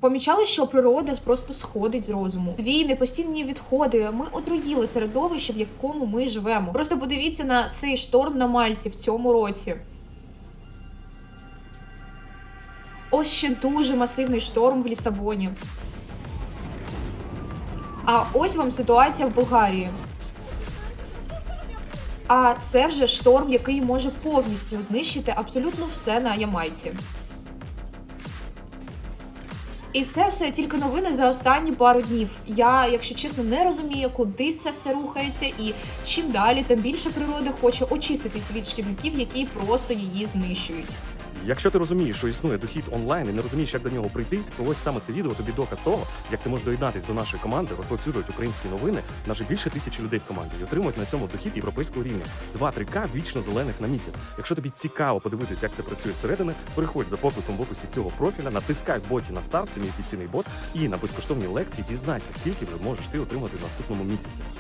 Помічали, що природа просто сходить з розуму. Війни, постійні відходи. Ми отруїли середовище, в якому ми живемо. Просто подивіться на цей шторм на Мальті в цьому році. Ось ще дуже масивний шторм в Лісабоні. А ось вам ситуація в Болгарії. А це вже шторм, який може повністю знищити абсолютно все на Ямайці. І це все тільки новини за останні пару днів. Я, якщо чесно, не розумію, куди це все рухається, і чим далі, тим більше природа хоче очиститись від шкідників, які просто її знищують. Якщо ти розумієш, що існує дохід онлайн і не розумієш, як до нього прийти, то ось саме це відео тобі доказ того, як ти можеш доєднатись до нашої команди, розповсюджувати українські новини, навіть більше 1000 людей в команді і отримують на цьому дохід європейського рівня. 2-3К вічно зелених на місяць. Якщо тобі цікаво подивитися, як це працює зсередини, переходь за покликом в описі цього профіля, натискай в боті на старт, це мій офіційний бот, і на безкоштовні лекції дізнайся, скільки ви можеш ти отримати в наступному місяці.